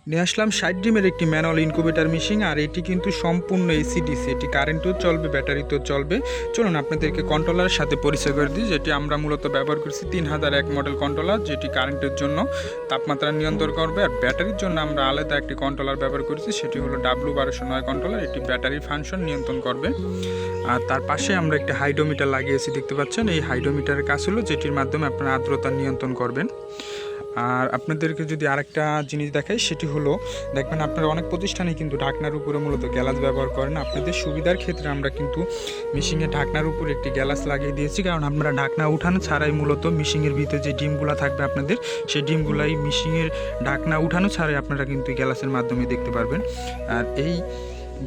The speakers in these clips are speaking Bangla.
নিয়ে আসলাম 60 ডিমের একটি ম্যানুয়াল ইনকিউবেটর মেশিন। আর এটি কিন্তু সম্পূর্ণ এসি-ডিসি, এটি কারেন্টেও চলবে, ব্যাটারিতেও চলবে। চলুন আপনাদেরকে কন্ট্রোলারের সাথে পরিচয় করে দিই। যেটি আমরা মূলত ব্যবহার করছি 3001 মডেল কন্ট্রোলার, যেটি কারেন্টের জন্য তাপমাত্রা নিয়ন্ত্রণ করবে। আর ব্যাটারির জন্য আমরা আলাদা একটি কন্ট্রোলার ব্যবহার করেছি, সেটি হলো W1209 কন্ট্রোলার। এটি ব্যাটারি ফাংশন নিয়ন্ত্রণ করবে। আর তার পাশে আমরা একটি হাইড্রোমিটার লাগিয়েছি, দেখতে পাচ্ছেন। এই হাইড্রোমিটারের কাজ হলো যেটির মাধ্যমে আপনারা আর্দ্রতা নিয়ন্ত্রণ করবেন। আর আপনাদেরকে যদি আরেকটা জিনিস দেখাই, সেটি হলো দেখবেন আপনারা অনেক প্রতিষ্ঠানে কিন্তু ঢাকনার উপরে মূলত গ্যালাস ব্যবহার করেন। আপনাদের সুবিধার ক্ষেত্রে আমরা কিন্তু মেশিনে ঢাকনার উপরে একটি গ্যালাস লাগিয়ে দিয়েছি, কারণ আপনারা ঢাকনা উঠানো ছাড়াই মূলত মেশিনের ভিতরে যে ডিমগুলো থাকবে আপনাদের, সেই ডিমগুলাই মেশিনের ঢাকনা উঠানো ছাড়াই আপনারা কিন্তু গ্যালাসের মাধ্যমে দেখতে পারবেন। আর এই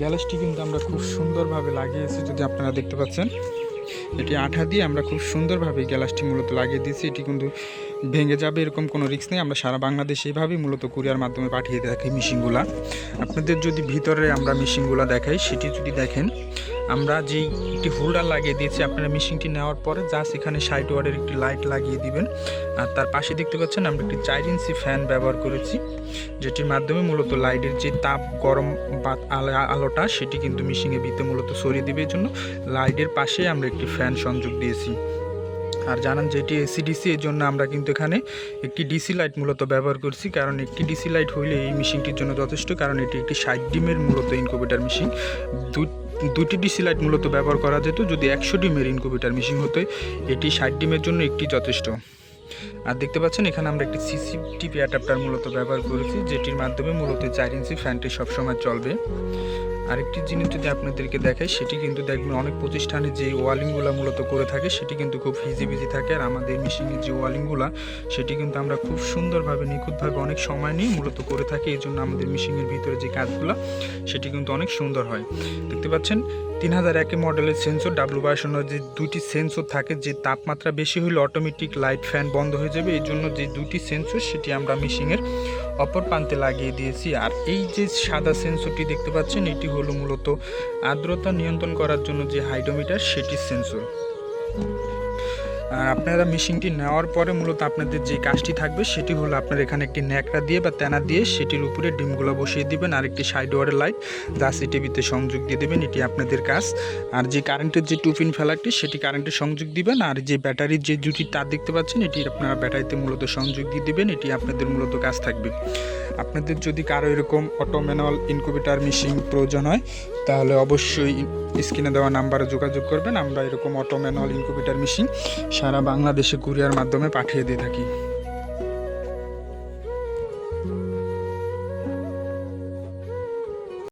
গ্যালাসটি কিন্তু আমরা খুব সুন্দরভাবে লাগিয়েছি, যদি আপনারা দেখতে পাচ্ছেন। এটি আঠা দিয়ে আমরা খুব সুন্দরভাবে গ্যালাসটি মূলত লাগিয়ে দিয়েছি। এটি কিন্তু ভেঙে যাবে এরকম কোনো রিস্ক নেই। আমরা সারা বাংলাদেশে এইভাবেই মূলত কুরিয়ার মাধ্যমে পাঠিয়ে থাকি মেশিনগুলা। আপনাদের যদি ভিতরে আমরা মেশিনগুলো দেখাই, সেটি যদি দেখেন, আমরা যেই একটি হোল্ডার লাগিয়ে দিয়েছি, আপনারা মেশিনটি নেওয়ার পরে জাস্ট এখানে 60 ওয়াটের একটি লাইট লাগিয়ে দিবেন। আর তার পাশে দেখতে পাচ্ছেন আমরা একটি 4 ইঞ্চি ফ্যান ব্যবহার করেছি, যেটির মাধ্যমে মূলত লাইটের যে তাপ গরম বা আলোটা সেটি কিন্তু মেশিনের ভিতরে মূলত ছড়িয়ে দেবে। এই জন্য লাইটের পাশে আমরা একটি ফ্যান সংযোগ দিয়েছি। আর জানান যে এটি এসি-ডিসি, এর জন্য আমরা কিন্তু এখানে একটি ডিসি লাইট মূলত ব্যবহার করছি, কারণ একটি ডিসি লাইট হইলে এই মেশিনটির জন্য যথেষ্ট, কারণ এটি একটি 60 ডিমের মূলত ইনকিউবেটর মেশিন। দুটি ডিসি লাইট মূলত ব্যবহার করা যেত যদি 100 ডিমের ইনকিউবেটর মেশিন হতো। এটি 60 ডিমের জন্য একটি যথেষ্ট। আর দেখতে পাচ্ছেন এখানে আমরা একটি সিসিটিভি অ্যাডাপ্টার মূলত ব্যবহার করেছি, যেটির মাধ্যমে মূলত 4 ইঞ্চি ফ্যানটি সবসময় চলবে। আরেকটি জিনিস যদি আপনাদেরকে দেখাই, সেটি কিন্তু দেখবেন অনেক প্রতিষ্ঠানে যে ওয়ালিংগুলো মূলত করে থাকে, সেটি কিন্তু খুব হিজিবিজি থাকে। আর আমাদের মেশিনের যে ওয়ালিংগুলো, সেটি কিন্তু আমরা খুব সুন্দরভাবে নিখুঁতভাবে অনেক সময় নিয়ে মূলত করে থাকি। এই জন্য আমাদের মেশিনের ভিতরে যে কাজগুলো, সেটি কিন্তু অনেক সুন্দর হয়। দেখতে পাচ্ছেন 3001 মডেলের সেন্সর W1209 যে দুইটি সেন্সর থাকে, যে তাপমাত্রা বেশি হলে অটোমেটিক লাইট ফ্যান বন্ধ হয়ে যাবে। এই জন্য যে দুইটি সেন্সর, সেটি আমরা মেশিনের অপর প্রান্তে লাগিয়ে দিয়েছি। আর এই যে সাদা সেন্সরটি দেখতে পাচ্ছেন, এটি হলো মূলত আর্দ্রতা নিয়ন্ত্রণ করার জন্য যে হাইড্রোমিটার, সেটি সেন্সর। আর আপনারা মেশিনটি নেওয়ার পরে মূলত আপনাদের যে কাজটি থাকবে, সেটি হলো আপনার এখানে একটি ন্যাকড়া দিয়ে বা তেনা দিয়ে সেটির উপরে ডিমগুলো বসিয়ে দিবেন, আর একটি 60 ওয়াটের লাইট জাস্ট টিভিতে সংযোগ দিয়ে দেবেন। এটি আপনাদের কাজ। আর যে কারেন্টের যে টুপিন ফেলারটি, সেটি কারেন্টে সংযোগ দিবেন। আর যে ব্যাটারির যে দুটি তার দেখতে পাচ্ছেন, এটি আপনারা ব্যাটারিতে মূলত সংযোগ দিয়ে দেবেন। এটি আপনাদের মূলত কাজ থাকবে। আপনাদের যদি কারো এরকম অটো ম্যানুয়াল ইনকিউবেটর মেশিন প্রয়োজন হয়, তাহলে অবশ্যই স্ক্রিনে দেওয়া নাম্বারে যোগাযোগ করবেন। আমরা এরকম অটো ম্যানুয়াল ইনকিউবেটর মেশিন সারা বাংলাদেশে কুরিয়ার মাধ্যমে পাঠিয়ে দিয়ে থাকি।